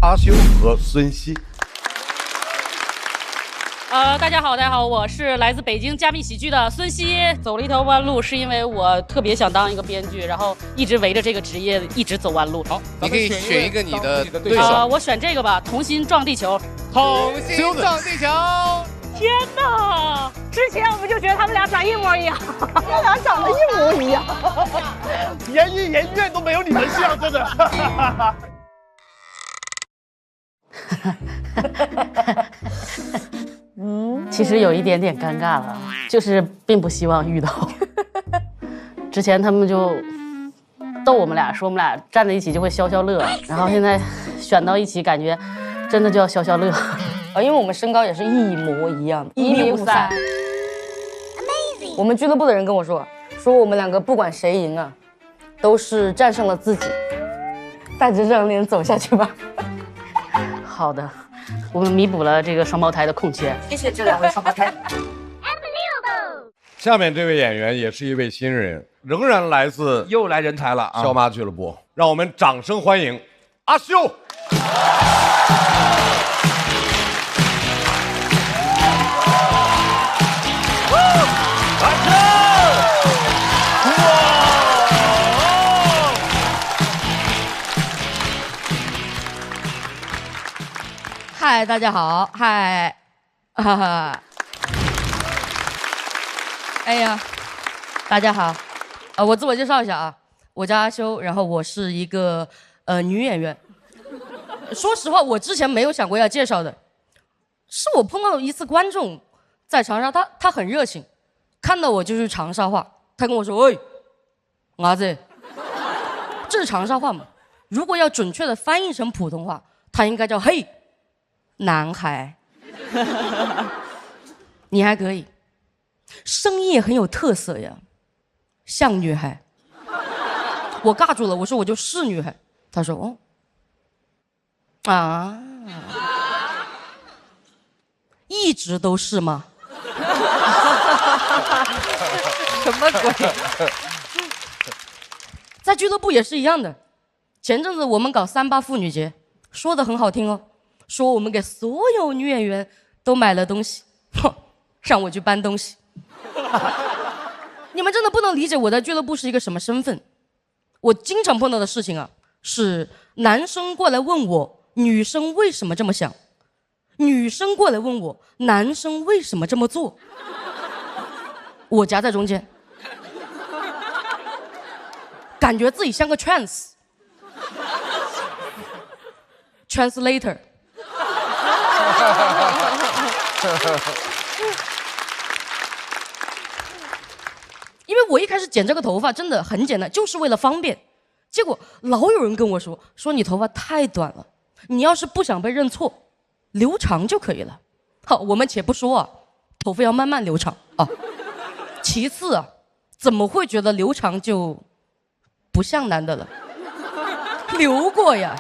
阿修和孙熙。大家好，我是来自北京加密喜剧的孙熙。走了一条弯路，是因为我特别想当一个编剧，然后一直围着这个职业一直走弯路。好，你可以选一个你的对手。我选这个吧，同心撞地球。同心撞地球。天哪！之前我们就觉得他们俩长一模一样，他们俩长得一模一样，言语言愿都没有你们像，真的。其实有一点点尴尬了，就是并不希望遇到。之前他们就逗我们俩，说我们俩站在一起就会消消乐，然后现在选到一起，感觉真的就要消消乐。因为我们身高也是一模一样，1.53米。我们俱乐部的人跟我说我们两个不管谁赢啊，都是战胜了自己。带着这张脸走下去吧。好的，我们弥补了这个双胞胎的空缺。谢谢这两位双胞胎。下面这位演员也是一位新人，仍然来自又来人才了啊！笑妈俱乐部，让我们掌声欢迎阿修。嗨，大家好，嗨，哈哈，哎呀，大家好，我自我介绍一下啊，我叫阿修，然后我是一个女演员。说实话，我之前没有想过要介绍的，是我碰到一次观众在长沙，他很热情，看到我就是长沙话，他跟我说：“喂，伢子，这是长沙话嘛？如果要准确的翻译成普通话，它应该叫嘿。”男孩，你还可以，声音也很有特色呀，像女孩。我尬住了，我说我就是女孩。他说哦，啊，一直都是吗？什么鬼？在俱乐部也是一样的。前阵子我们搞38妇女节，说的很好听哦。说我们给所有女演员都买了东西，哼，让我去搬东西。你们真的不能理解我在俱乐部是一个什么身份。我经常碰到的事情啊，是男生过来问我女生为什么这么想，女生过来问我男生为什么这么做，我夹在中间，感觉自己像个 translator。因为我一开始剪这个头发真的很简单，就是为了方便。结果老有人跟我说你头发太短了，你要是不想被认错，留长就可以了。好，我们且不说啊，头发要慢慢留长啊。其次啊，怎么会觉得留长就不像男的了？留过呀。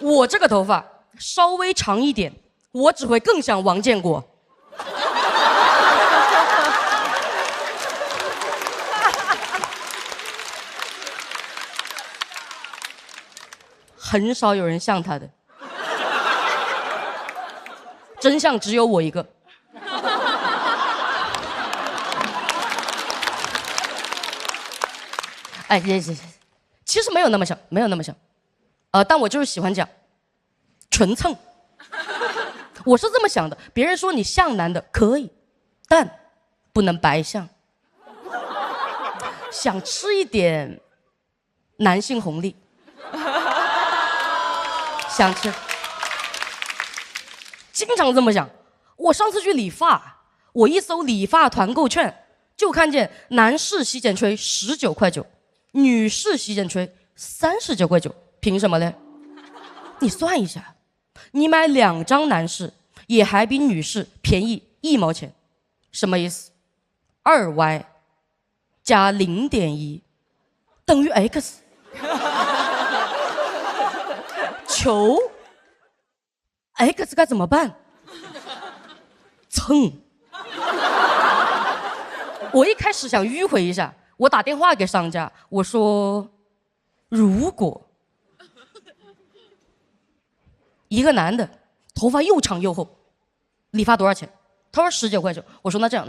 我这个头发稍微长一点，我只会更像王建国。很少有人像他的，真相只有我一个。哎，其实没有那么像，没有那么像，但我就是喜欢讲，纯蹭。我是这么想的，别人说你像男的可以，但不能白像。想吃一点男性红利，想吃，经常这么想。我上次去理发，我一搜理发团购券，就看见男士洗剪吹19.9块，女士洗剪吹39.9块，凭什么呢？你算一下，你买2张男士也还比女士便宜1毛钱，什么意思？2y 加0.1等于 x。求 x 该怎么办？蹭。我一开始想迂回一下，我打电话给商家，我说如果一个男的头发又长又厚，理发多少钱？他说19.9。我说那这样，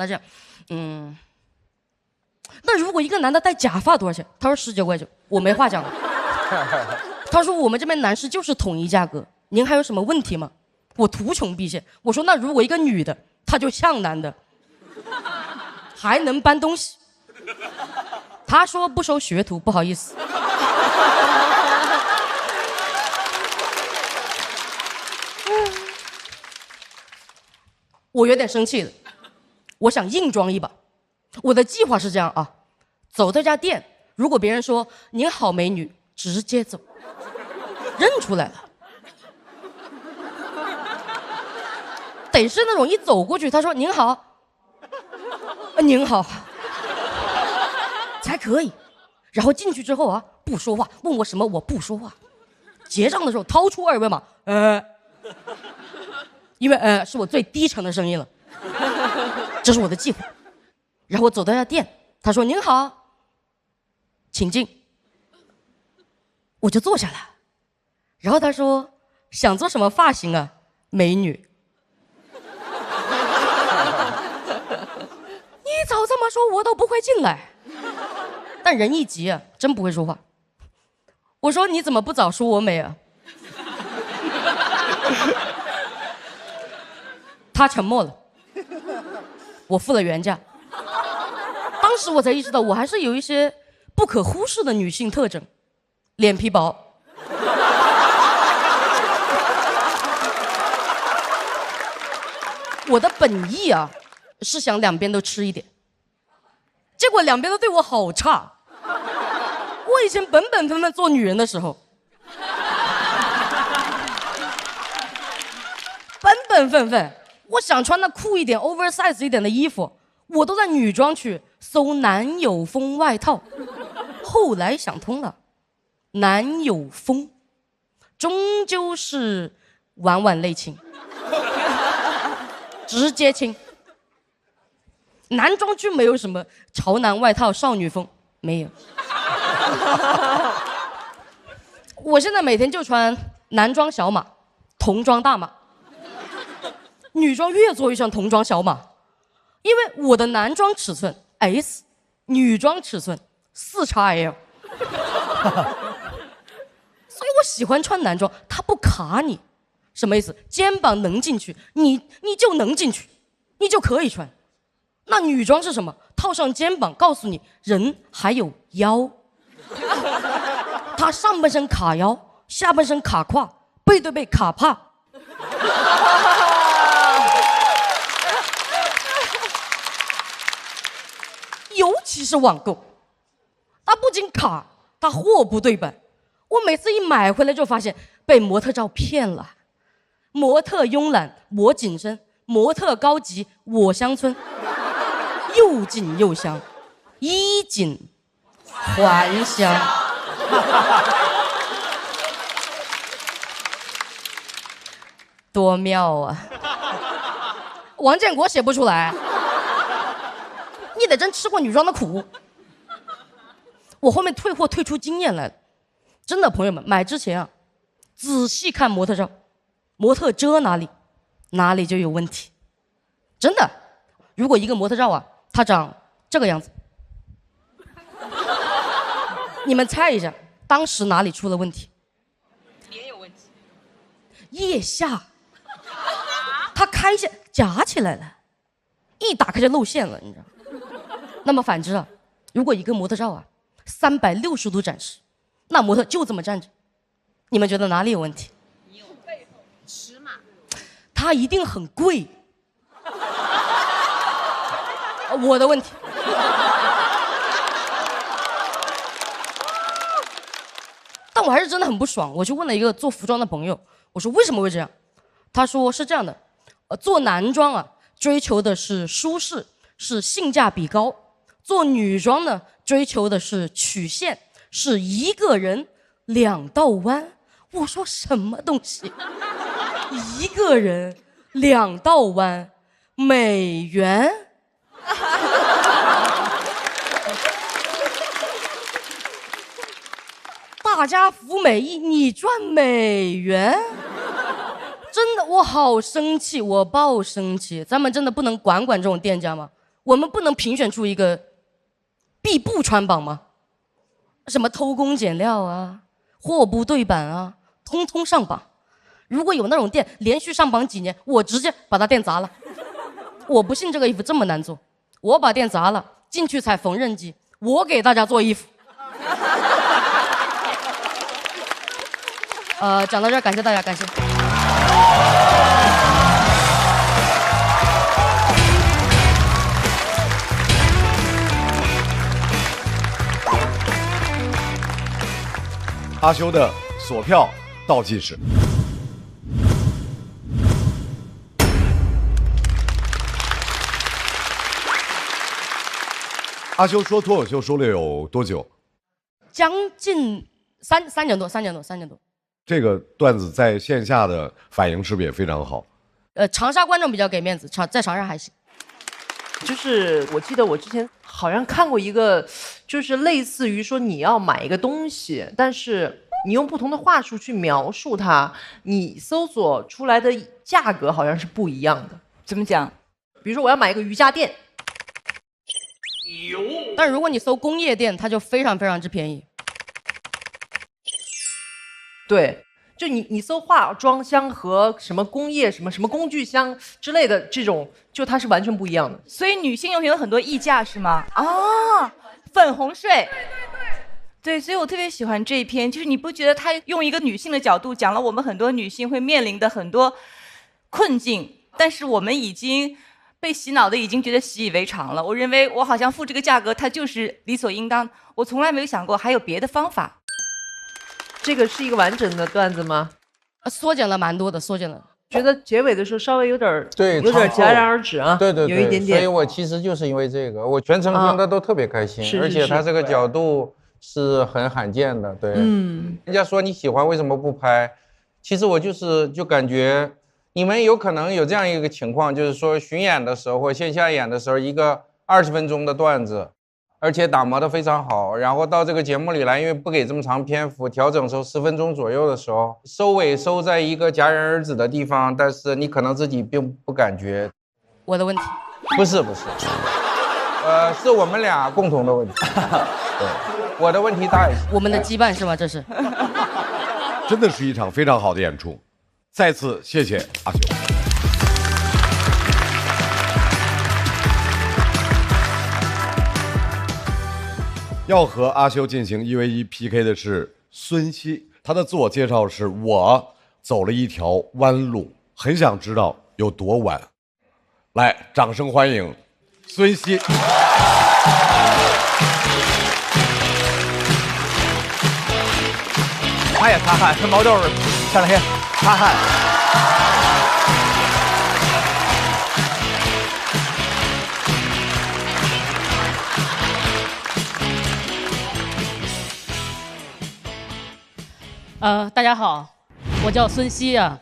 那如果一个男的戴假发多少钱？他说19.9。我没话讲了。他说我们这边男士就是统一价格，您还有什么问题吗？我图穷匕见。我说那如果一个女的，她就像男的，还能搬东西。他说不收学徒，不好意思。我有点生气了，我想硬装一把。我的计划是这样啊，走这家店，如果别人说您好美女，直接走，认出来了。得是那种一走过去，他说您好，您好，才可以。然后进去之后啊，不说话，问我什么我不说话。结账的时候掏出2维码，因为是我最低沉的声音了，这是我的计划。然后我走到家店，他说您好，请进。我就坐下来，然后他说想做什么发型啊，美女。你早这么说我都不会进来，但人一急啊，真不会说话。我说你怎么不早说我美啊？他沉默了，我付了原价。当时我才意识到，我还是有一些不可忽视的女性特征，脸皮薄。我的本意啊，是想两边都吃一点，结果两边都对我好差。我以前本本分分做女人的时候，本本分分，我想穿那酷一点 oversize 一点的衣服，我都在女装区搜男友风外套。后来想通了，男友风终究是晚晚泪清，直接清。男装区没有什么潮男外套少女风，没有。我现在每天就穿男装小码，童装大码，女装越做越像童装小码，因为我的男装尺寸 S， 女装尺寸4XL， 所以我喜欢穿男装，它不卡你。什么意思？肩膀能进去，你就能进去，你就可以穿。那女装是什么？套上肩膀，告诉你人还有腰。他上半身卡腰，下半身卡胯，背对背卡胯。尤其是网购，它不仅卡，它货不对版。我每次一买回来就发现被模特照骗了。模特慵懒，我紧身；模特高级，我乡村。又紧又香，衣锦还乡。多妙啊！王建国写不出来，你得真吃过女装的苦。我后面退货退出经验来了，真的，朋友们，买之前啊，仔细看模特照，模特遮哪里，哪里就有问题。真的，如果一个模特照啊，它长这个样子，你们猜一下，当时哪里出了问题？脸有问题。腋下，它开线夹起来了，一打开就露馅了，你知道。那么反之啊，如果一个模特照啊360度展示，那模特就这么站着，你们觉得哪里有问题？你有背后尺码，它一定很贵。我的问题。但我还是真的很不爽，我去问了一个做服装的朋友，我说为什么会这样？他说是这样的，做男装啊，追求的是舒适，是性价比高；做女装呢，追求的是曲线，是一个人2道弯。我说什么东西？一个人2道弯，美元？大大家服美役，你赚美元，真的，我好生气，我爆生气。咱们真的不能管这种店家吗？我们不能评选出一个必不穿榜吗？什么偷工减料啊，货不对版啊，通通上榜。如果有那种店连续上榜几年，我直接把他店砸了。我不信这个衣服这么难做，我把店砸了，进去踩缝纫机，我给大家做衣服。讲到这儿，感谢大家，感谢。阿修的锁票倒计时。阿修说脱口秀说了有多久？将近三年多。这个段子在线下的反应是不是也非常好？长沙观众比较给面子，在长沙还行。就是我记得我之前好像看过一个，就是类似于说你要买一个东西，但是你用不同的话术去描述它，你搜索出来的价格好像是不一样的。怎么讲？比如说我要买一个瑜伽垫，但如果你搜工业店，它就非常非常之便宜。对，就你搜化妆箱和什么工业什么工具箱之类的这种，就它是完全不一样的。所以女性用品有很多溢价是吗？啊，粉红税。对，所以我特别喜欢这一篇，就是你不觉得他用一个女性的角度讲了我们很多女性会面临的很多困境，但是我们已经被洗脑的已经觉得习以为常了。我认为我好像付这个价格，它就是理所应当。我从来没有想过还有别的方法。这个是一个完整的段子吗？缩减了蛮多的，缩减了。觉得结尾的时候稍微有点对，有点戛然而止啊。对，有一点点。所以我其实就是因为这个，我全程听的都特别开心，而且他这个角度是很罕见的。对，人家说你喜欢为什么不拍？其实我就感觉你们有可能有这样一个情况，就是说巡演的时候或线下演的时候，一个20分钟的段子。而且打磨得非常好，然后到这个节目里来，因为不给这么长篇幅，调整成10分钟左右的时候，收尾收在一个戛然而止的地方，但是你可能自己并不感觉。我的问题？不是，是我们俩共同的问题。对，我的问题大一些。我们的羁绊是吗？这是。真的是一场非常好的演出，再次谢谢阿修。要和阿修进行1v1 PK 的是孙熙，他的自我介绍是：我走了一条弯路，很想知道有多弯。来，掌声欢迎孙熙。他也擦汗，跟毛豆似的，前两天擦汗。大家好，我叫孙熙啊，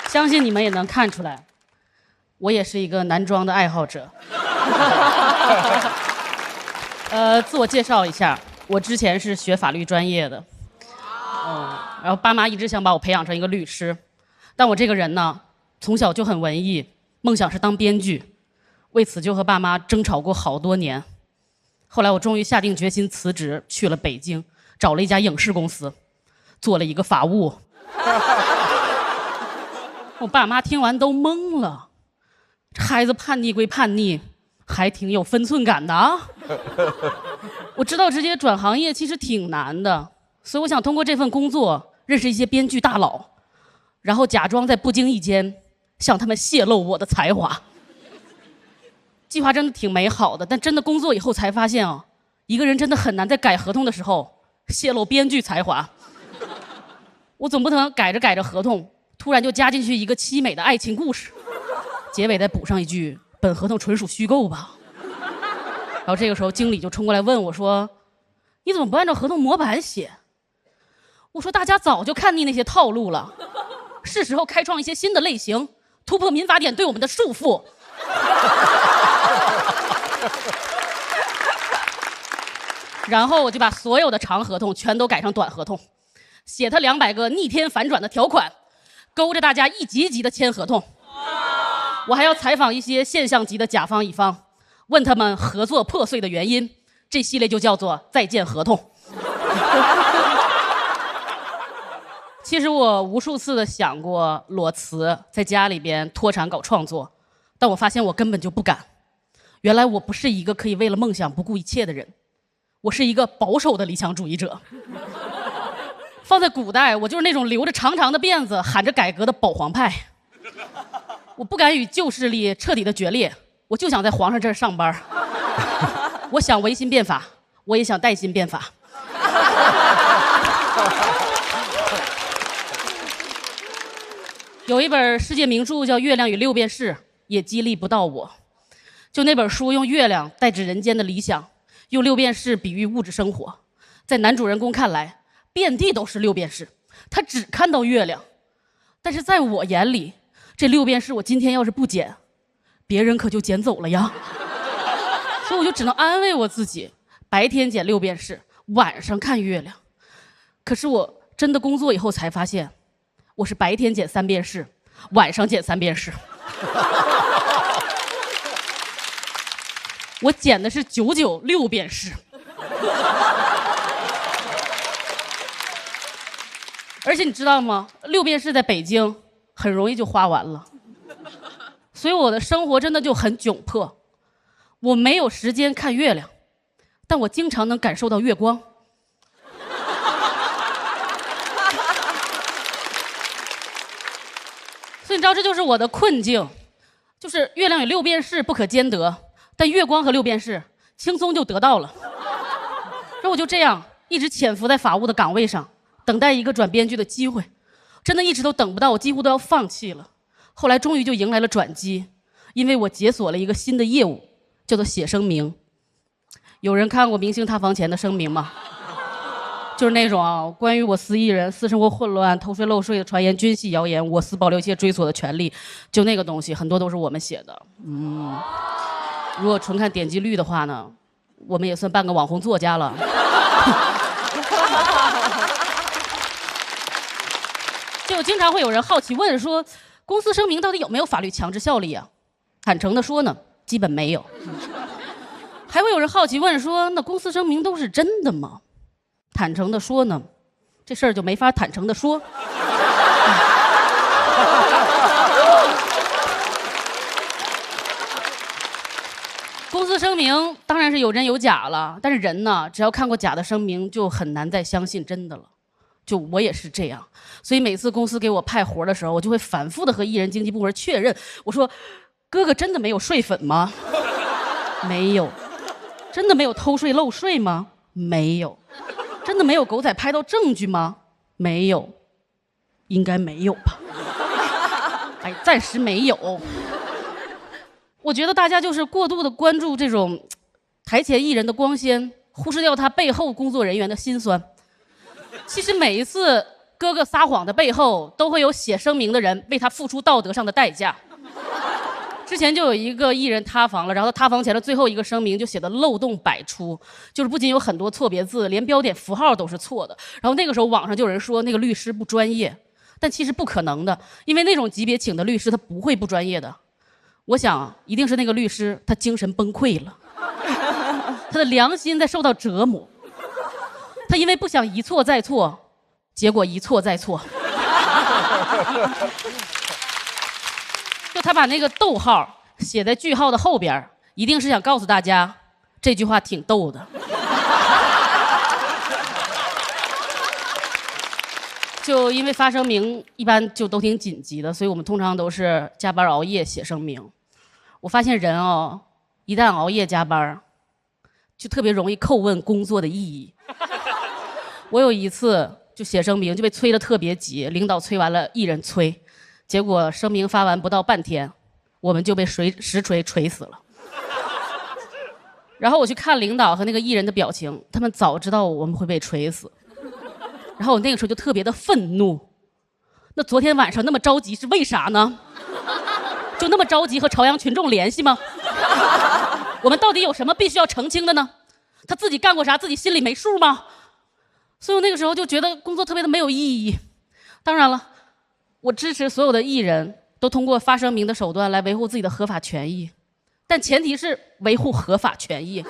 相信你们也能看出来，我也是一个男装的爱好者。自我介绍一下，我之前是学法律专业的，然后爸妈一直想把我培养成一个律师，但我这个人呢，从小就很文艺，梦想是当编剧，为此就和爸妈争吵过好多年。后来我终于下定决心辞职，去了北京，找了一家影视公司，做了一个法务。我爸妈听完都懵了，这孩子叛逆归叛逆，还挺有分寸感的啊。我知道直接转行业其实挺难的，所以我想通过这份工作认识一些编剧大佬，然后假装在不经意间向他们泄露我的才华。计划真的挺美好的，但真的工作以后才发现啊，一个人真的很难在改合同的时候泄露编剧才华。我总不能改着合同，突然就加进去一个凄美的爱情故事，结尾再补上一句本合同纯属虚构吧。然后这个时候经理就冲过来问我说：“你怎么不按照合同模板写？”我说：“大家早就看腻那些套路了，是时候开创一些新的类型，突破民法典对我们的束缚。”然后我就把所有的长合同全都改成短合同，写他200个逆天反转的条款，勾着大家一级一级的签合同。我还要采访一些现象级的甲方乙方，问他们合作破碎的原因。这系列就叫做再见合同。其实我无数次的想过裸辞，在家里边脱产搞创作，但我发现我根本就不敢。原来我不是一个可以为了梦想不顾一切的人，我是一个保守的理想主义者。放在古代，我就是那种留着长长的辫子喊着改革的保皇派。我不敢与旧势力彻底的决裂，我就想在皇上这儿上班。我想维新变法，我也想带薪变法。有一本世界名著叫《月亮与六便士》，也激励不到我。就那本书用月亮代指人间的理想，用六便士比喻物质生活。在男主人公看来，遍地都是六便士，他只看到月亮。但是在我眼里，这六便士我今天要是不捡，别人可就捡走了呀。所以我就只能安慰我自己，白天捡六便士，晚上看月亮。可是我真的工作以后才发现，我是白天捡3便士，晚上捡3便士。我捡的是996便士。而且你知道吗？6便士在北京很容易就花完了，所以我的生活真的就很窘迫。我没有时间看月亮，但我经常能感受到月光。所以你知道，这就是我的困境，就是月亮与6便士不可兼得，但月光和6便士轻松就得到了。然后我就这样一直潜伏在法务的岗位上，等待一个转编剧的机会，真的一直都等不到，我几乎都要放弃了。后来终于就迎来了转机，因为我解锁了一个新的业务，叫做写声明。有人看过明星塌房前的声明吗？就是那种关于我司艺人私生活混乱、偷税漏税的传言、军系谣言，我司保留一切追索的权利，就那个东西很多都是我们写的。如果纯看点击率的话呢，我们也算半个网红作家了。就经常会有人好奇问说，公司声明到底有没有法律强制效力啊？坦诚的说呢，基本没有。还会有人好奇问说，那公司声明都是真的吗？坦诚的说呢，这事儿就没法坦诚的说。公司声明当然是有真有假了，但是人呢，只要看过假的声明，就很难再相信真的了。就我也是这样，所以每次公司给我派活的时候，我就会反复的和艺人经纪部门确认，我说，哥哥真的没有睡粉吗？没有。真的没有偷税漏税吗？没有。真的没有狗仔拍到证据吗？没有。应该没有吧。哎，暂时没有。我觉得大家就是过度的关注这种台前艺人的光鲜，忽视掉他背后工作人员的辛酸。其实每一次哥哥撒谎的背后，都会有写声明的人为他付出道德上的代价。之前就有一个艺人塌房了，然后他塌房前的最后一个声明就写的漏洞百出，就是不仅有很多错别字，连标点符号都是错的。然后那个时候网上就有人说那个律师不专业，但其实不可能的，因为那种级别请的律师他不会不专业的。我想一定是那个律师他精神崩溃了，他的良心在受到折磨，他因为不想一错再错，结果一错再错。就他把那个逗号写在句号的后边，一定是想告诉大家这句话挺逗的。就因为发声明一般就都挺紧急的，所以我们通常都是加班熬夜写声明。我发现人哦，一旦熬夜加班，就特别容易叩问工作的意义。我有一次就写声明就被催得特别急，领导催完了，艺人催。结果声明发完不到半天，我们就被实锤锤死了。然后我去看领导和那个艺人的表情，他们早知道我们会被锤死。然后我那个时候就特别的愤怒，那昨天晚上那么着急是为啥呢？就那么着急和朝阳群众联系吗？我们到底有什么必须要澄清的呢？他自己干过啥，自己心里没数吗？所以我那个时候就觉得工作特别的没有意义。当然了，我支持所有的艺人都通过发声明的手段来维护自己的合法权益，但前提是维护合法权益。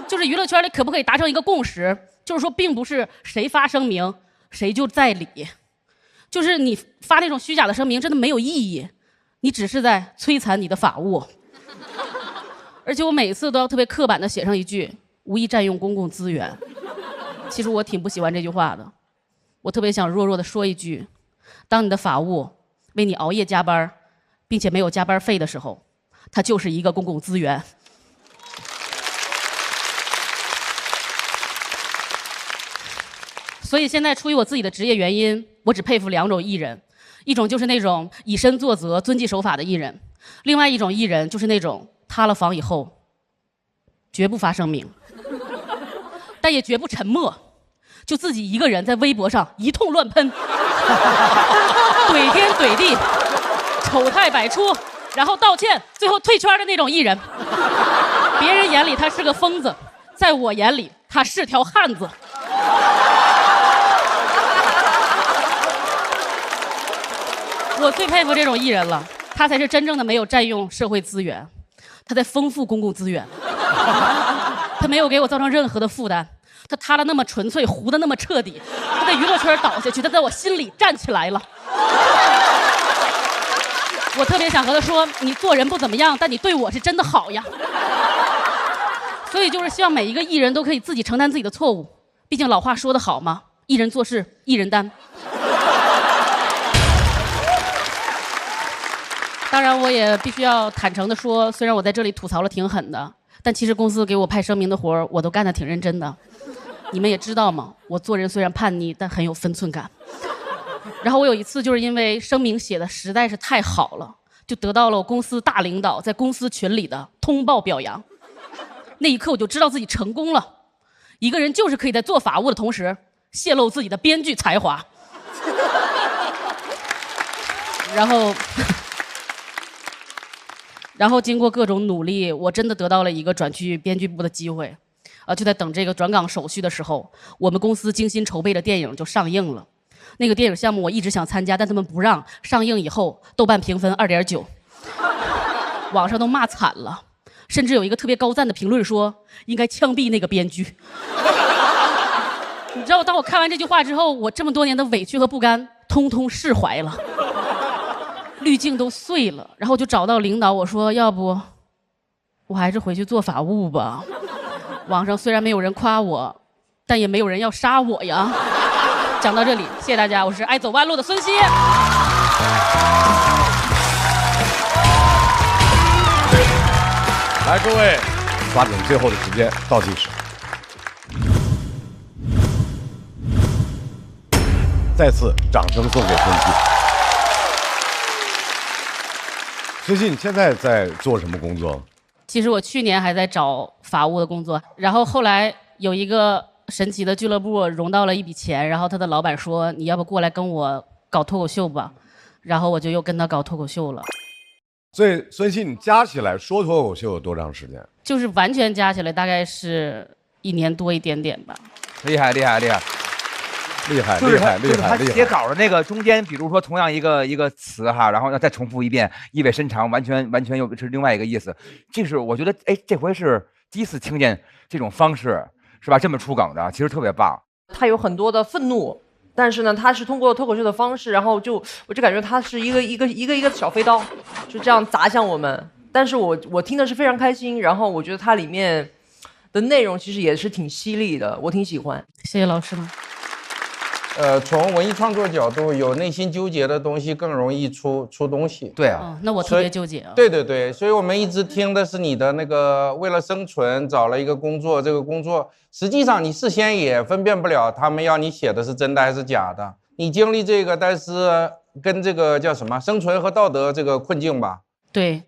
就是娱乐圈里可不可以达成一个共识，就是说并不是谁发声明谁就在理，就是你发那种虚假的声明真的没有意义，你只是在摧残你的法务。而且我每次都要特别刻板的写上一句无意占用公共资源。其实我挺不喜欢这句话的，我特别想弱弱的说一句，当你的法务为你熬夜加班并且没有加班费的时候，它就是一个公共资源。所以现在出于我自己的职业原因，我只佩服2种艺人，一种就是那种以身作则、遵纪守法的艺人，另外一种艺人就是那种塌了房以后绝不发声明，但也绝不沉默，就自己一个人在微博上一通乱喷，怼天怼地，丑态百出，然后道歉，最后退圈的那种艺人。别人眼里他是个疯子，在我眼里他是条汉子。我最佩服这种艺人了，他才是真正的没有占用社会资源，他在丰富公共资源。他没有给我造成任何的负担，他塌了那么纯粹，糊的那么彻底，他在娱乐圈倒下去，他在我心里站起来了。我特别想和他说，你做人不怎么样，但你对我是真的好呀。所以就是希望每一个艺人都可以自己承担自己的错误，毕竟老话说得好嘛，一人做事一人担。当然我也必须要坦诚的说，虽然我在这里吐槽了挺狠的，但其实公司给我派声明的活儿我都干得挺认真的。你们也知道嘛，我做人虽然叛逆，但很有分寸感。然后我有一次就是因为声明写的实在是太好了，就得到了我公司大领导在公司群里的通报表扬。那一刻我就知道自己成功了，一个人就是可以在做法务的同时泄露自己的编剧才华。然后经过各种努力，我真的得到了一个转去编剧部的机会。就在等这个转岗手续的时候，我们公司精心筹备的电影就上映了。那个电影项目我一直想参加，但他们不让。上映以后，豆瓣评分2.9，网上都骂惨了，甚至有一个特别高赞的评论说应该枪毙那个编剧。你知道，当我看完这句话之后，我这么多年的委屈和不甘通通释怀了。滤镜都碎了，然后就找到领导，我说要不我还是回去做法务吧。网上虽然没有人夸我，但也没有人要杀我呀。讲到这里，谢谢大家，我是爱走弯路的孙熙。来，各位，抓紧最后的时间，倒计时。再次掌声送给孙熙。孙熙，你现在在做什么工作？其实我去年还在找法务的工作，然后后来有一个神奇的俱乐部融到了一笔钱，然后他的老板说你要不过来跟我搞脱口秀吧，然后我就又跟他搞脱口秀了。所以孙熙，你加起来说脱口秀有多长时间？就是完全加起来大概是1年多一点点吧。厉害厉害厉害厉害就是厉害厉害！他写稿的那个中间，比如说同样一个词哈，然后再重复一遍，意味深长，完全又是另外一个意思。这是我觉得，哎，这回是第一次听见这种方式，是吧？这么出梗的，其实特别棒。他有很多的愤怒，但是呢，他是通过脱口秀的方式，然后我就感觉他是一个小飞刀，就这样砸向我们。但是我听的是非常开心，然后我觉得它里面的内容其实也是挺犀利的，我挺喜欢。谢谢老师们。从文艺创作角度，有内心纠结的东西更容易出东西。对啊，那我特别纠结啊。对对对，所以我们一直听的是你的那个为了生存找了一个工作，这个工作实际上你事先也分辨不了他们要你写的是真的还是假的。你经历这个，但是跟这个叫什么生存和道德这个困境吧。对。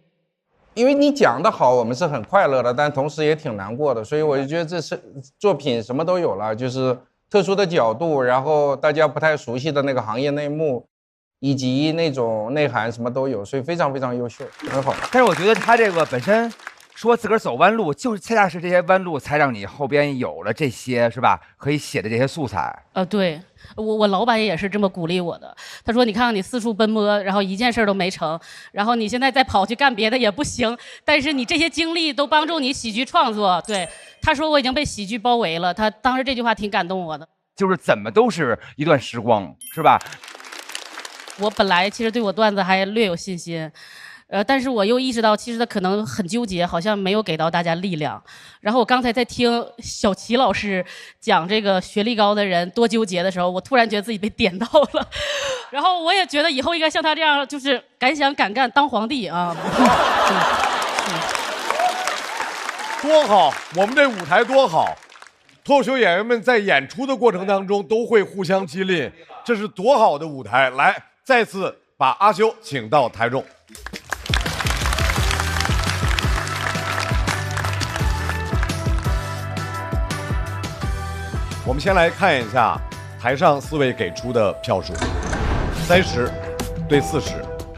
因为你讲的好，我们是很快乐的，但同时也挺难过的，所以我就觉得这是作品什么都有了，就是特殊的角度，然后大家不太熟悉的那个行业内幕，以及那种内涵什么都有，所以非常非常优秀，很好。但是我觉得他这个本身说自个儿走弯路，就是恰恰是这些弯路才让你后边有了这些是吧？可以写的这些素材。对。我老板也是这么鼓励我的，他说：“你看看你四处奔波，然后一件事都没成，然后你现在再跑去干别的也不行，但是你这些经历都帮助你喜剧创作。”对，他说我已经被喜剧包围了，他当时这句话挺感动我的。就是怎么都是一段时光，是吧？我本来其实对我段子还略有信心。但是我又意识到，其实他可能很纠结，好像没有给到大家力量。然后我刚才在听小齐老师讲这个学历高的人多纠结的时候，我突然觉得自己被点到了。然后我也觉得以后应该像他这样，就是敢想敢干，当皇帝啊！多好，我们这舞台多好！脱口秀演员们在演出的过程当中都会互相激励，这是多好的舞台！来，再次把阿修请到台中。我们先来看一下台上4位给出的票数，30对40。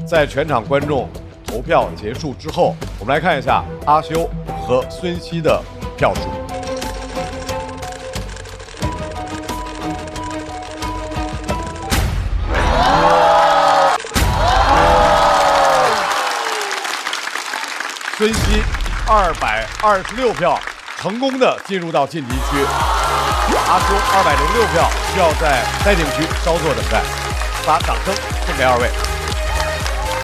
在全场观众投票结束之后，我们来看一下阿修和孙熙的票数。孙熙226票，成功的进入到晋级区。阿修206票，需要在待定区稍作等待。把掌声送给2位。